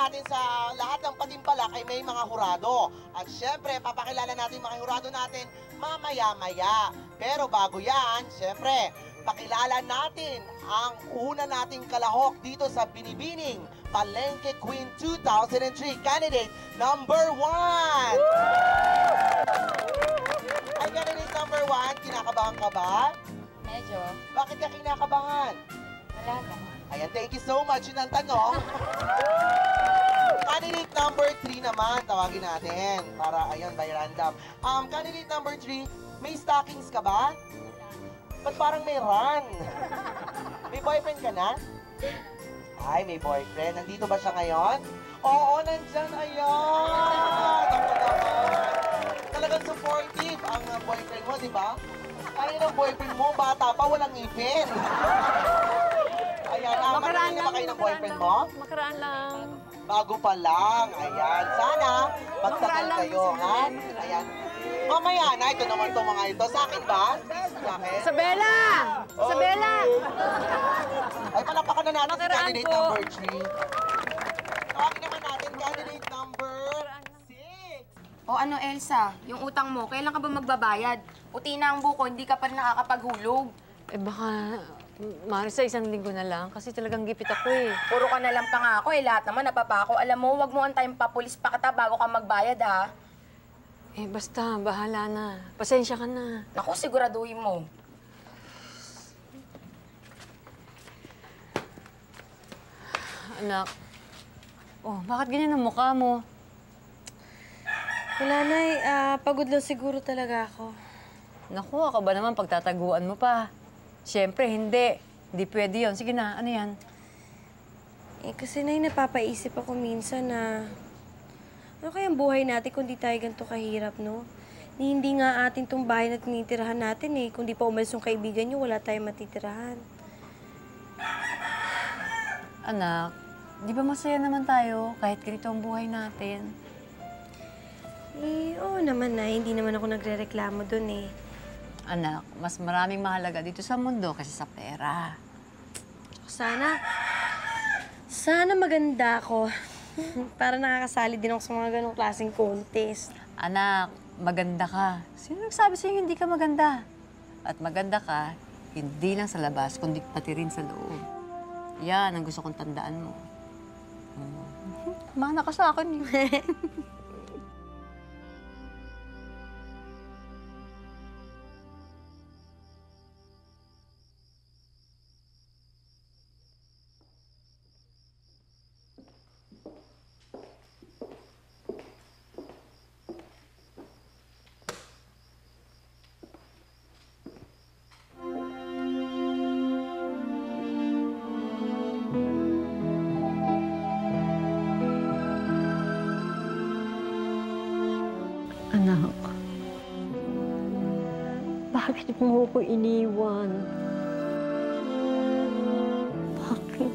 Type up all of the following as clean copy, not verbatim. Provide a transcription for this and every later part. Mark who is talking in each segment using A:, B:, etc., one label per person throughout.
A: natin sa lahat ng patimpalak ay may mga hurado. At syempre, papakilala natin mga hurado natin mamaya-maya. Pero bago yan, syempre, pakilala natin ang una nating kalahok dito sa Binibining Palengke Queen 2003 candidate number 1. Ay, candidate number 1, kinakabahan ka ba?
B: Medyo.
A: Bakit ka kinakabahan?
B: Wala na.
A: Ayan, thank you so much. Yun ang tanong. Candidate number 3 naman, tawagin natin. Para, ayan, by random. Candidate number 3, may stockings ka ba? Ba't parang may run? May boyfriend ka na? Ay, may boyfriend. Nandito ba siya ngayon? Oo, nandyan. Ayan! Ako naman. Talagang supportive ang boyfriend mo, di ba? Ay, ang boyfriend mo, bata pa, walang ngipin. Ayan, makaraan na ba kayo ng boyfriend mo?
B: Makaraan lang.
A: Bago pa lang. Ayan, sana magtagal kayo, ha? Ayan. Mamaya na, ito naman itong mga ito. Sa akin ba? Sa akin?
B: Isabela! Isabela!
A: Ay, palapakan na natin si
B: Makaraan
A: candidate
B: po.
A: number 3. Tawagin naman natin candidate number 6.
C: O ano, Elsa? Yung utang mo, kailan ka ba magbabayad? Puti na ang buko, hindi ka pa nakakapaghulog.
B: Eh baka, Marisa, isang linggo na lang kasi talagang gipit ako eh.
C: Puro ka na lang pangako eh, lahat naman napapako. Alam mo, wag mo antayin pa pulis pa kita bago ka magbayad, ha?
B: Eh basta, bahala na. Pasensya ka na.
C: Naku, siguraduhin mo.
B: Anak. Oh, bakit ganyan ang mukha mo?
D: Wala, Nay. Pagod lang siguro talaga ako.
B: Naku, ako ba naman pagtataguan mo pa? Siyempre, hindi. Hindi pwede yun. Sige na, ano yan?
D: Eh, kasi, Nay, napapaisip ako minsan na ano kayang buhay natin kung di tayo ganito kahirap, no? Hindi nga atin tong bahay na tinitirahan natin eh. Kung di pa umalis yung kaibigan niyo, wala tayong matitirahan.
B: Anak, di ba masaya naman tayo kahit ganito ang buhay natin?
D: Eh, oo naman, Nay. Hindi naman ako nagrereklamo dun eh.
B: Anak, mas maraming mahalaga dito sa mundo kasi sa pera.
D: Sana maganda ako. Para nakakasali din ako sa mga ganong klaseng contest.
B: Anak, maganda ka. Sino nagsabi sa'yo hindi ka maganda? At maganda ka, hindi lang sa labas, kundi pati rin sa loob. Yan ang gusto kong tandaan mo. Mana ka sa akin. Anak, bakit mo ko iniwan? Bakit?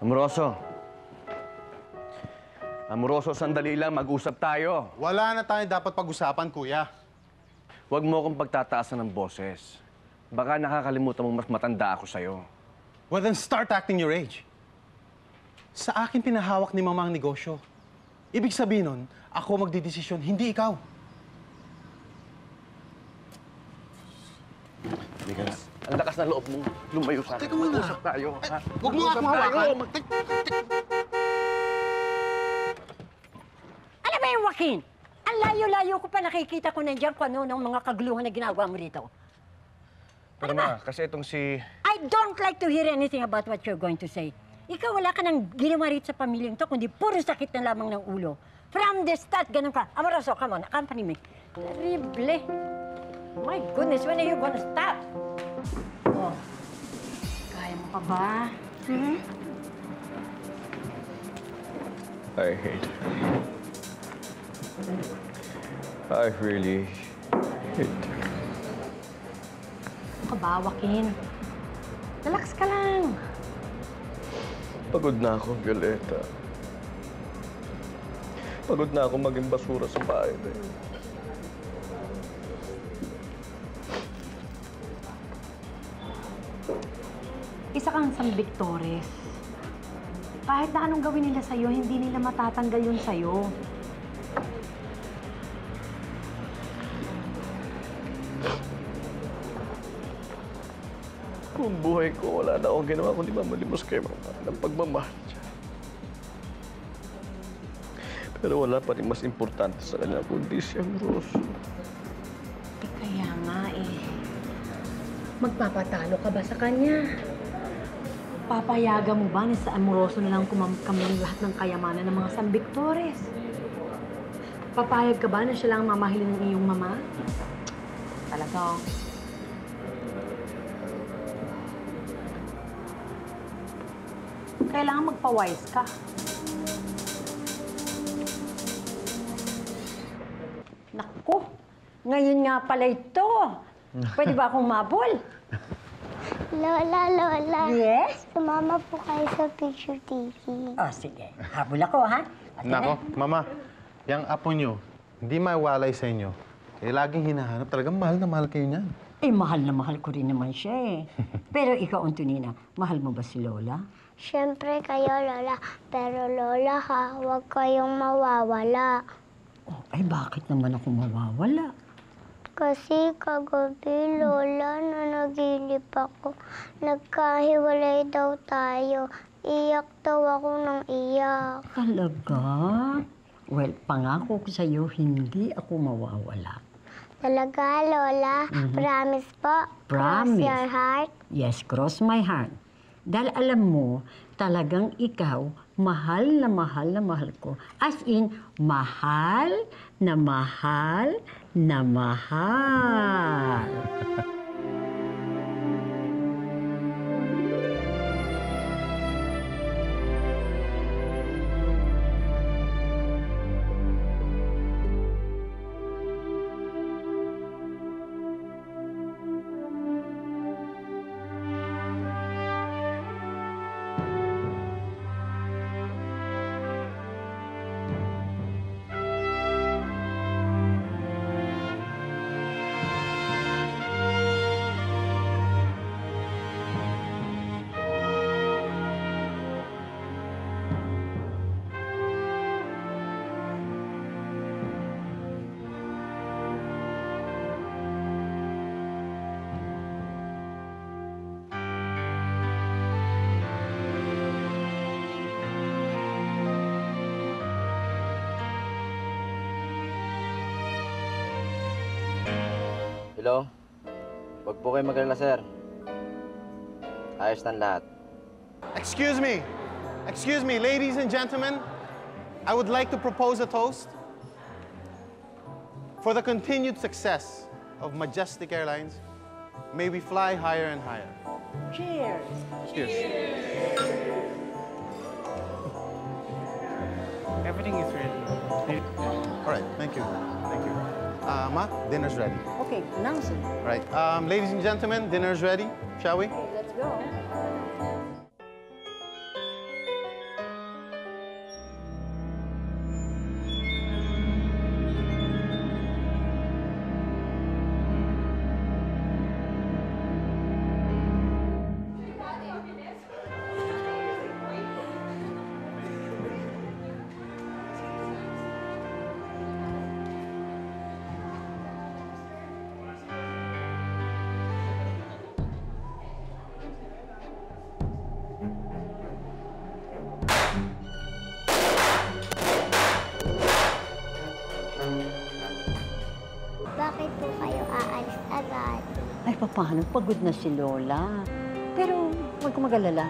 E: Amoroso. Amoroso, sandali lang. Mag-usap tayo.
F: Wala na tayong dapat pag-usapan, kuya.
E: Huwag mo akong pagtataasan ng boses. Baka nakakalimutan mo mas matanda ako sa'yo.
F: Well, then start acting your age. Sa akin pinahawak ni Mama ang negosyo. Ibig sabihin nun, ako magdidesisyon, hindi ikaw.
E: Hindi ka na. Ang lakas lakas na loob mong lumayo sa akin.
F: Teka muna.
E: Mag-usap tayo, ha?
F: Huwag mo nga akong
E: Mag-usap tayo.
F: hawakan.
G: Alam mo yung Joaquin, ang layo-layo ko pa nakikita ko nandiyan kung ano ng mga kaguluhan na ginagawa mo rito.
E: Pero ma, kasi itong si...
G: I don't like to hear anything about what you're going to say. Ikaw wala ka nang ginawa rito sa pamilyang to, kundi puro sakit na lamang ng ulo. From the start, ganun ka. Amoroso, come on, accompany me. Terrible. My goodness, when are you gonna stop? Oh, kaya mo pa ba? Hmm?
E: I hate her. I really hate her.
G: Ano ka ba, Joaquin? Relax ka lang.
E: Pagod na ako, Violeta. Pagod na ako maging basura sa bahay na yun.
G: Isa kang San Victores. Kahit na anong gawin nila sa'yo, hindi nila matatanggal yun sa'yo.
E: Kung buhay ko, wala na akong ginawa kundi mamalimos kay mama ng pagmamahal niya. Pero wala pa rin mas importante sa kanya kundi si Amoroso.
G: Kaya nga magpapatalo ka ba sa kanya? Papayagan mo ba na sa Amoroso na lang kumamkaming lahat ng kayamanan ng mga San Victores? Papayag ka ba na siya lang mamahilin ng iyong mama? Talaga. Kailangan magpa-wise ka. Naku, ngayon nga pala ito. Pwede ba akong mabol?
H: Lola.
G: Yes?
H: Sumama po kayo sa picture taking.
G: Oh, sige. Habol ako, ha? At
F: Nako, Mama, yung apo nyo, hindi mawalay sa inyo. Eh, laging hinahanap. Talagang mahal na mahal kayo niyan.
G: mahal na mahal ko rin naman siya eh. Pero ikaw, Antonina, mahal mo ba si Lola?
H: Siyempre kayo, Lola. Pero Lola ha, huwag kayong mawawala.
G: Oh, ay bakit naman ako mawawala?
H: Kasi kagabi, Lola, nanaginip ako. Nagkahiwalay daw tayo. Iyak daw ako ng iyak.
G: Talaga? Well, pangako ko sa'yo, hindi ako mawawala.
H: Talaga, Lola? Promise po?
G: Promise.
H: Cross your heart?
G: Yes, cross my heart. Dahil alam mo, talagang ikaw, mahal na mahal na mahal ko. As in, mahal na mahal na mahal.
I: Hello? Huwag po kayo mag-alala, sir. Ayos na lahat.
F: Excuse me, ladies and gentlemen. I would like to propose a toast for the continued success of Majestic Airlines. May we fly higher and higher.
G: Cheers!
F: Cheers.
J: Everything is ready.
F: All right, thank you. Thank you. Ma, dinner's ready.
G: Okay, announce it.
F: Right. Ladies and gentlemen, dinner's ready. Shall we?
G: Let's go. paano? Pagod na si Lola. Pero huwag kang mag-alala.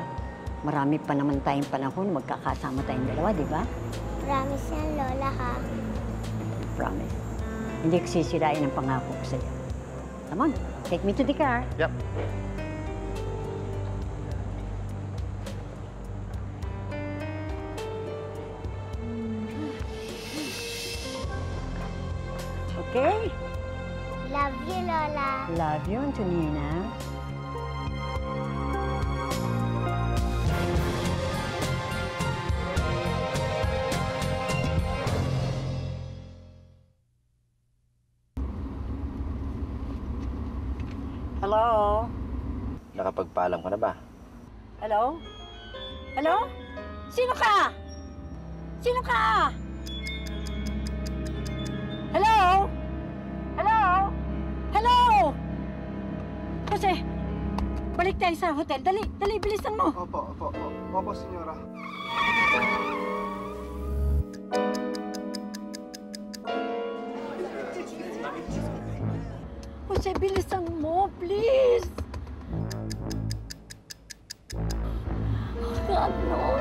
G: Marami pa naman tayong panahon magkakasama tayong dalawa, di ba?
H: Promise yan, Lola, ha?
G: Promise. Hindi ko sisirain ang pangako ko sa'yo. Come on, take me to the car.
F: Yep.
G: Okay?
H: Love you, Lola.
G: Love you, Antonina. Hello?
I: Nakapagpaalam ka na ba?
G: Hello? Hello? Sino ka? Sino ka? Hello? Hello? Hello? Jose, balik tayo sa hotel. Dali, dali, bilisan mo.
J: Opo, senyora.
G: Jose, bilisan mo, please. God, no.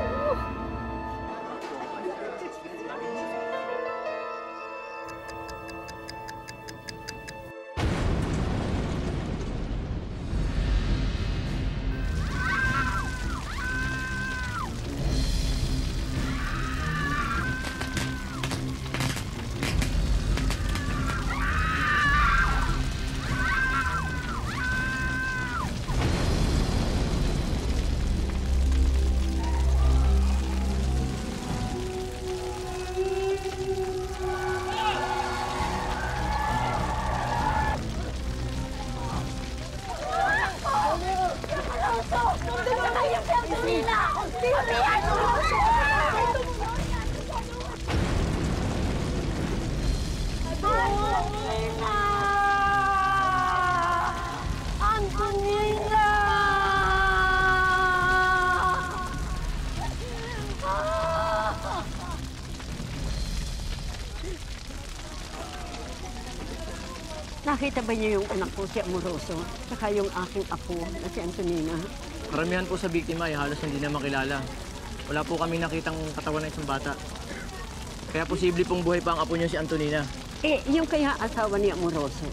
G: Nakita ba niyo yung anak ko, si Amoroso? Saka yung aking apo na si Antonina?
I: Karamihan po sa biktima ay halos hindi na makilala. Wala po kami nakitang katawan ng isang bata. Kaya posible pong buhay pa ang apo niyo si Antonina.
G: Eh, yung kaya asawa ni Amoroso,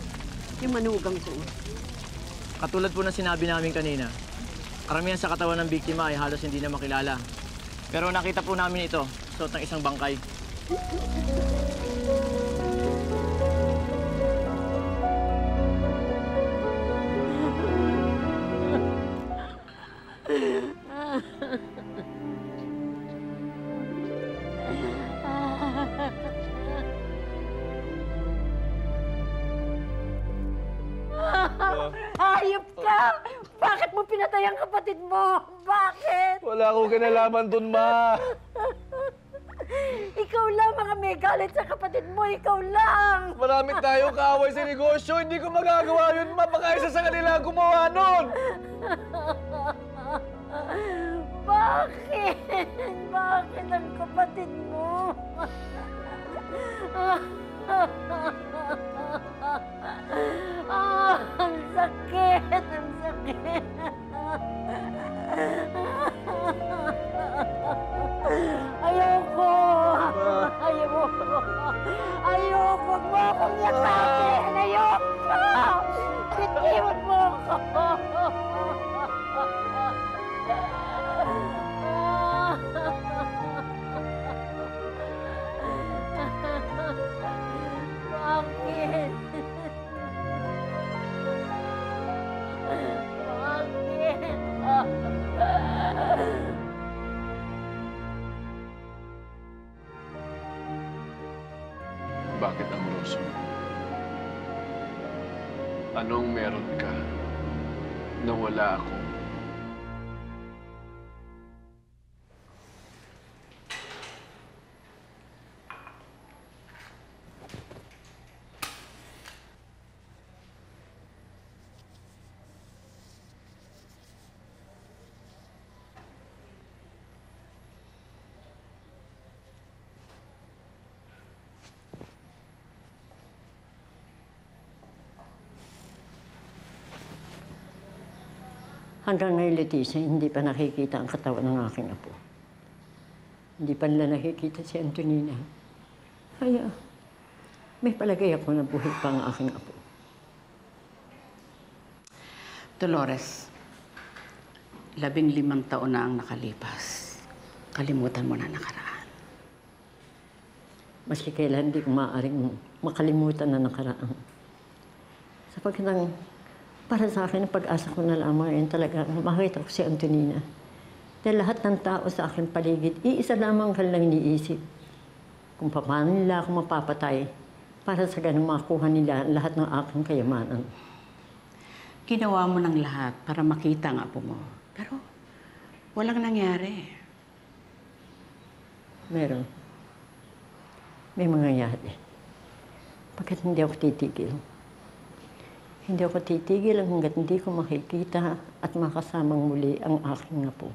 G: yung manugang ko.
I: Katulad po na sinabi namin kanina, karamihan sa katawan ng biktima ay halos hindi na makilala. Pero nakita po namin ito, suot ng isang bangkay.
G: Hayop ka! Bakit mo pinatay ang kapatid mo? Bakit?
E: Wala akong kinalaman dun, Ma.
G: Ikaw lang, mga may galit sa kapatid mo. Ikaw lang!
E: Marami tayong kaaway sa negosyo. Hindi ko magagawa yun, Ma. Baka isa sa kanila ang gumawa nun.
G: Bakit? Bakit ang kapatid mo? Ang sakit! Ang sakit! Ayoko! Ayoko! Ayoko! Huwag mo akong yakapin! Ayoko! Bitiwan mo ako! Bakit?
J: Bakit, Amoroso? Anong meron ka na wala ako?
G: Hanggang ngayon, Leticia, hindi pa nakikita ang katawan ng aking apo. Hindi pa nila nakikita si Antonina. Kaya, may palagay ako na buhay pa ang aking apo.
K: Dolores, 15 taon na ang nakalipas. Kalimutan mo na nakaraan.
G: Maski kailan hindi ko maaaring makalimutan na nakaraan. Sapagkat para sa akin, ang pag-asa ko na lamang ay talaga makita ko si Antonina. Dahil lahat ng tao sa aking paligid, iisa lamang kanilang iniisip. Kung paano nila ako mapapatay para sa ganun makuha nila lahat ng aking kayamanan.
K: Ginawa mo ng lahat para makita ang apo mo. Pero walang nangyari.
G: Meron. May mangyayari. Pagkat hindi ako titigil. Hindi ako titigil hanggat hindi ko makikita at makasamang muli ang aking apo.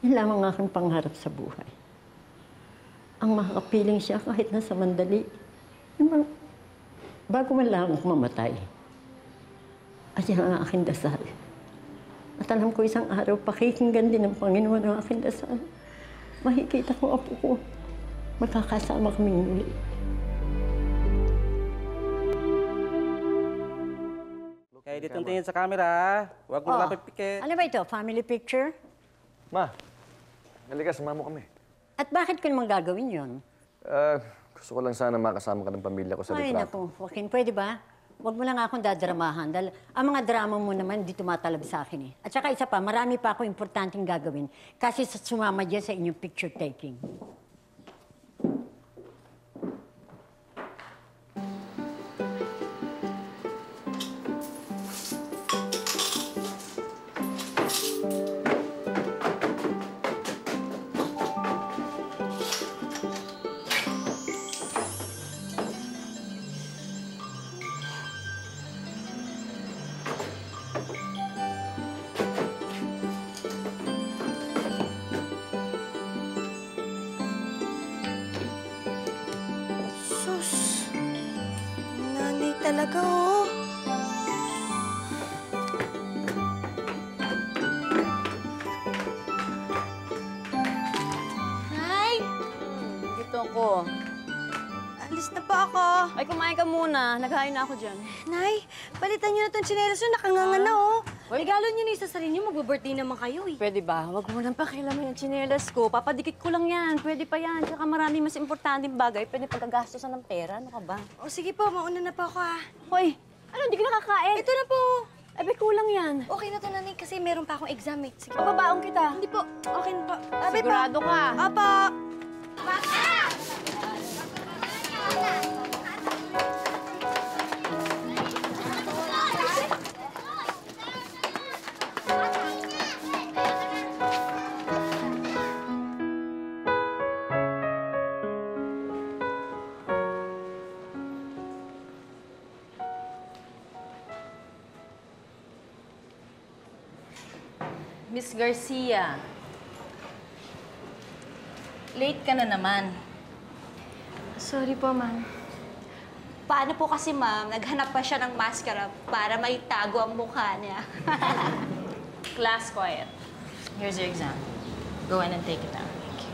G: Yan lamang aking pangarap sa buhay. Ang makakapiling siya kahit na sa mandali. Bago man lang ako mamatay. At yan ang aking dasal. At alam ko isang araw, pakikinggan din ng Panginoon ang aking dasal. Makikita ko apo ko. Magkakasama kaming muli.
L: Kaya dito tingin sa camera, huwag mo mapipikit.
G: Ano ba ito? Family picture?
E: Ma, halika, sumama mo kami.
G: At bakit ko naman gagawin yon?
E: Gusto ko lang sana makasama ka ng pamilya ko sa
G: Ay,
E: litrato.
G: naku, Joaquin, pwede ba? Huwag mo lang akong dadramahan dahil ang mga drama mo naman hindi tumatalab sa akin eh. At saka isa pa, marami pa ako importanteng gagawin kasi sumama dyan sa inyong picture taking.
D: Sus, nanay talaga, oh.
B: Nay! Dito ako.
D: Alis na pa ako.
B: Ay, kumain ka muna. Naghain na ako dyan.
D: Nay, palitan niyo na itong tsinelas nyo. Nakanganga na, oh. Regalo niyo na isa sa inyo. Mag-birthday naman kayo, eh.
B: Pwede ba? Huwag mo nang pakialaman yung tsinelas ko. Papadikit ko lang yan. Pwede pa yan. Tsaka marami mas importanteng bagay. Pwede pagkagastosan ng pera. Ano ka ba?
D: O, sige po. Mauna na po ako, ah.
B: Hoy! Ano, hindi ka nakakain?
D: Ito na po.
B: Ay, may kulang yan.
D: Okay na to, nanay, kasi meron pa akong exam, eh. Sige.
B: Pababaong kita.
D: Hindi po. Okay na po. Sabi po.
B: Sigurado ka.
D: Opo.
M: Miss Garcia, late ka na naman.
D: Sorry po, ma'am.
N: Paano po kasi, ma'am, naghanap pa siya ng maskara para maitago ang mukha niya.
M: Class quiet. Here's your exam. Go in and take it out. Thank you.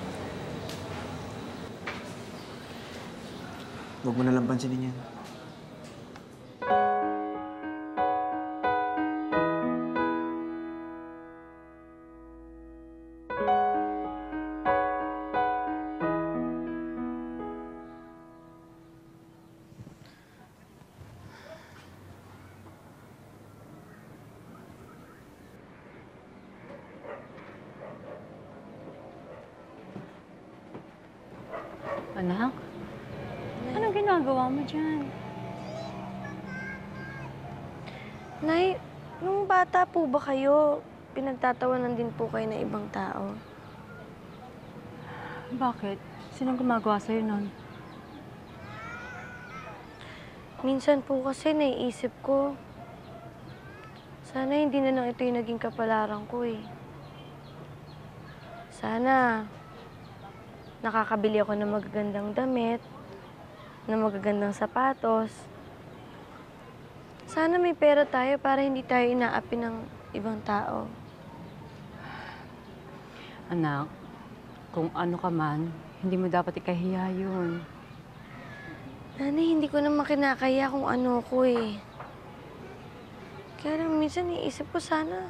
O: Huwag mo nalang pansinin yan.
B: Anak, anong ginagawa mo dyan?
D: Nay, nung bata po ba kayo, pinagtatawanan din po kayo ng ibang tao?
B: Bakit? Sinong gumagawa sa'yo nun?
D: Minsan po kasi naiisip ko, sana hindi na lang ito yung naging kapalaran ko, eh. Sana nakakabili ako ng magagandang damit, ng magagandang sapatos. Sana may pera tayo para hindi tayo inaapi ng ibang tao.
B: Anak, kung ano ka man, hindi mo dapat ikahiya yun.
D: Nanay, hindi ko naman kinakaya kung ano ko eh. Kaya lang minsan iisip ko sana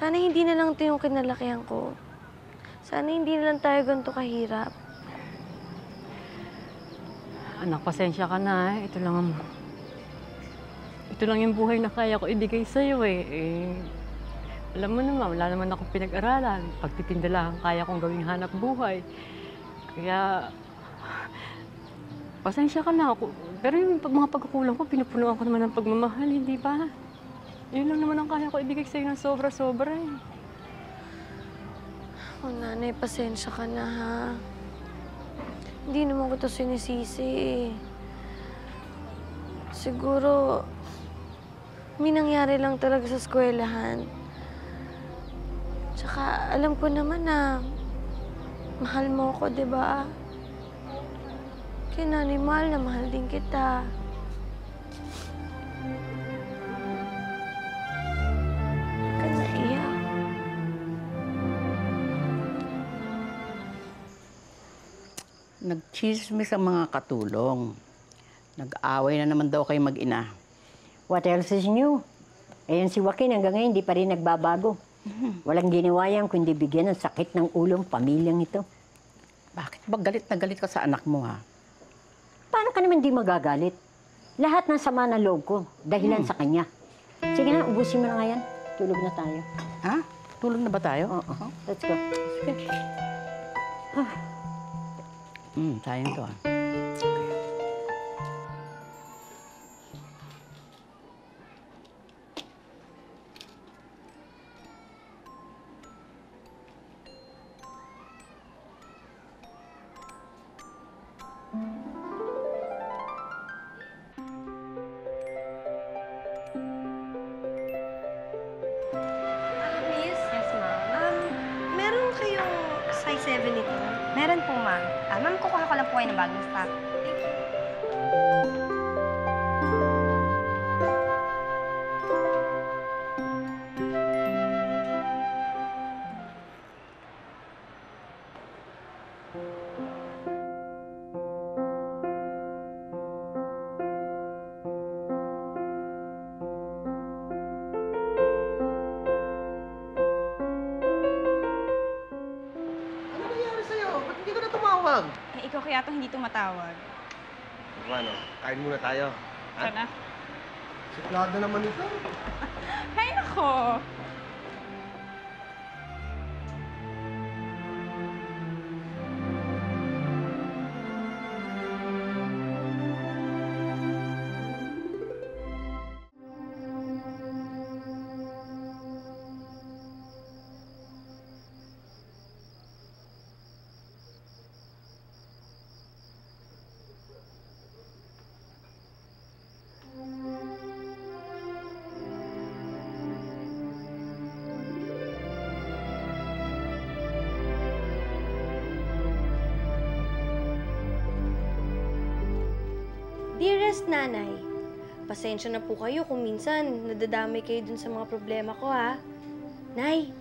D: hindi na lang ito yung kinalakihan ko. Sana hindi na lang tayo ganito kahirap.
B: Anak, pasensya ka na eh. Ito lang yung buhay na kaya ko ibigay sa'yo eh. Alam mo naman, wala naman akong pinag-aralan. Pagtitinda lang, kaya kong gawing hanap buhay. Kaya, pasensya ka na ako. Pero yung mga pagkukulang ko, pinupunuan ko naman ng pagmamahal, hindi ba? Yun lang naman ang kaya ko ibigay sa'yo ng sobra-sobra eh.
D: Oh, nanay, pasensya ka na ha. Hindi naman ko ito sinisisi eh. Siguro, may nangyari lang talaga sa eskwelahan. Tsaka, alam ko naman na mahal mo ako, di ba? Kaya nanay, mahal na mahal din kita. Huwag ka naiyak.
K: Nagchismis ang mga katulong. Nag-away na naman daw kayo mag-ina.
G: What else is new? Ayan si Joaquin hanggang ngayon, hindi pa rin nagbabago. Walang ginawa yan kundi bigyan ng sakit ng ulong pamilyang ito.
K: Bakit ba galit na galit ka sa anak mo, ha?
G: Paano ka naman di magagalit? Lahat ng sama ng loob ko, dahilan sa kanya. Sige na, ubusin mo na nga yan. Tulog na tayo.
K: Ha? Tulog na ba tayo?
G: Oo. Let's go. Sige.
K: Sayang to, ha?
D: Miss? Yes, ma'am. Meron kayong size 7 nito?
C: Meron po, ma'am. Ma'am, kukuha ko lang po kayo ng bagong stock.
D: Thank you.
A: Ano nangyari sa'yo? Ba't hindi ko na tumawag?
M: Eh, ikaw kaya itong hindi tumatawag.
A: Ano, kain muna tayo.
M: Sana.
A: Suplada naman ito.
M: Ay, nako!
D: Dearest Nanay, pasensya na po kayo kung minsan nadadamay kayo dun sa mga problema ko, ha? Nay,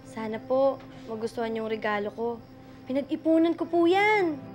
D: sana po magustuhan yung regalo ko. Pinag-ipunan ko po yan.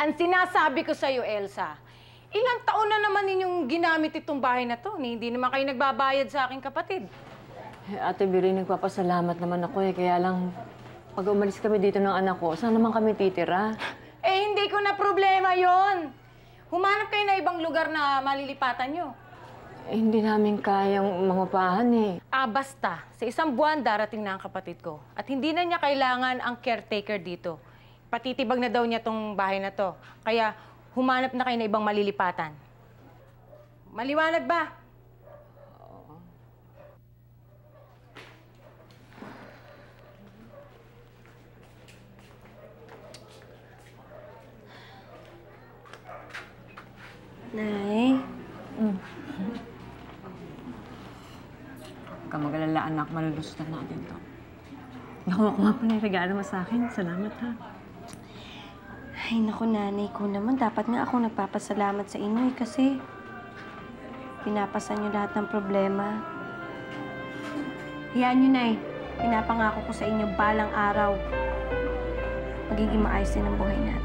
O: Ang sinasabi ko sa'yo, Elsa, ilang taon na naman ninyong ginamit itong bahay na to, hindi naman kayo nagbabayad sa aking kapatid.
B: Eh, Ate Biri, nagpapasalamat naman ako eh. Kaya lang, pag umalis kami dito ng anak ko, saan naman kami titira?
O: Eh, hindi ko na problema yon. Humanap kayo na ibang lugar na malilipatan nyo.
B: Hindi namin kayang mangupahan eh.
O: Basta. Sa isang buwan, darating na ang kapatid ko. At hindi na niya kailangan ang caretaker dito. Patitibag na daw niya tong bahay na to. Kaya humanap na kayo na ibang malilipatan. Maliwanag ba?
D: Nay?
B: Huwag ka mag-alala, anak. Malulusutan natin to. Nakuha ko nga pa na yung regalo mo sa akin. Salamat, ha.
D: Ay, naku, nanay ko naman. Dapat nga ako nagpapasalamat sa inyo kasi pinapasan niyo lahat ng problema. Hayaan niyo, nay. Pinapangako ko sa inyo balang araw. Magiging maayos din ang buhay natin.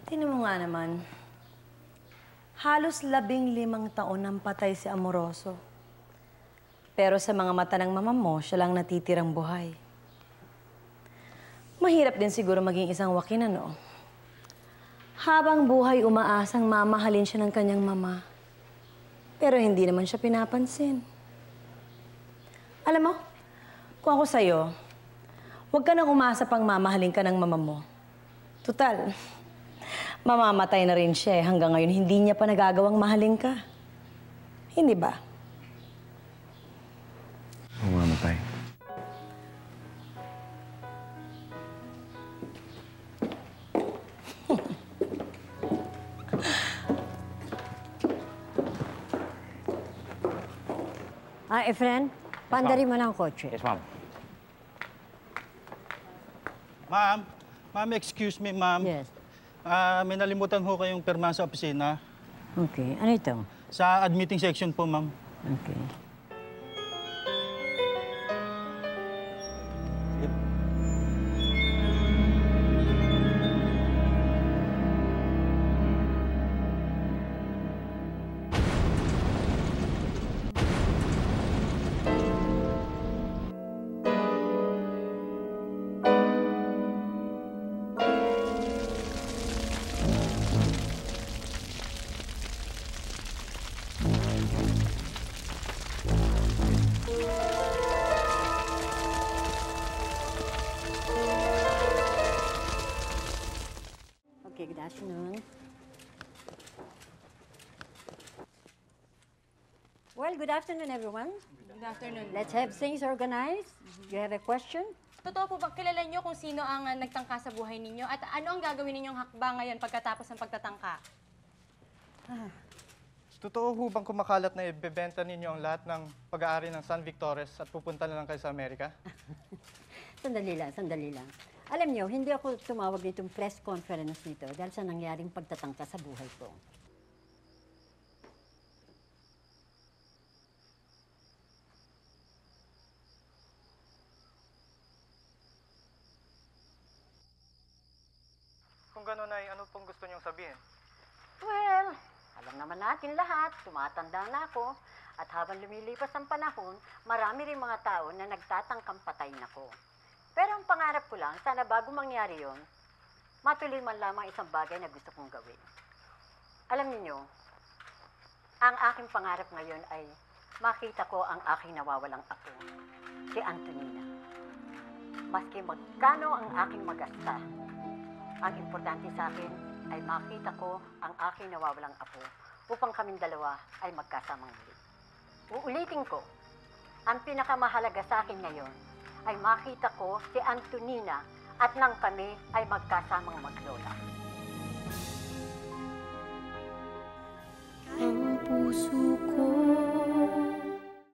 D: Tingnan mo nga naman. Halos 15 taon nang patay si Amoroso. Pero sa mga mata ng mama mo, siya lang natitirang buhay. Mahirap din siguro maging isang wakin, ano? Habang buhay, umaasang mamahalin siya ng kanyang mama. Pero hindi naman siya pinapansin. Alam mo, kung ako sa'yo, huwag ka nang umasa pang mamahalin ka ng mama mo. Tutal, mamamatay na rin siya eh. Hanggang ngayon, hindi niya pa nagagawang mahalin ka. Hindi ba?
E: Mamamatay.
G: Efren, pandarin mo na ang kotse.
L: Yes, ma'am.
P: Ma'am, excuse me, ma'am.
G: Yes.
P: May nalimutan ho kayong pirma sa opisina.
G: Okay. Ano ito?
P: Sa admitting section po, ma'am.
G: Okay. Okay, good afternoon. Well, good afternoon, everyone.
C: Good afternoon.
G: Let's have things organized. You have a question?
C: Totoo po ba, kilala niyo kung sino ang nagtangka sa buhay ninyo at ano ang gagawin ninyong hakbang ngayon pagkatapos ng pagtatangka?
Q: Totoo ho bang kumakalat na ibebenta ninyo ang lahat ng pag-aari ng San Victores at pupunta na lang kayo sa Amerika?
G: Sandali lang, sandali lang. Alam niyo, hindi ako tumawag nitong press conference nito dahil sa nangyaring pagtatangka sa buhay ko.
Q: Kung gano'n ay ano pong gusto niyong sabihin?
G: Well, alam naman natin lahat, tumatanda na ako. At habang lumilipas ang panahon, marami rin mga tao na nagtatangkang patayin ako. Pero ang pangarap ko lang, sana bago mangyari yon, matuloy man lamang isang bagay na gusto kong gawin. Alam niyo, ang aking pangarap ngayon ay makita ko ang aking nawawalang apo, si Antonina. Maski magkano ang aking magasta, ang importante sa akin ay makita ko ang aking nawawalang apo upang kaming dalawa ay magkasamang muli. Uulitin ko, ang pinakamahalaga sa akin ngayon ay makita ko si Antonina at nang kami ay magkasamang maglola.
D: Ang puso ko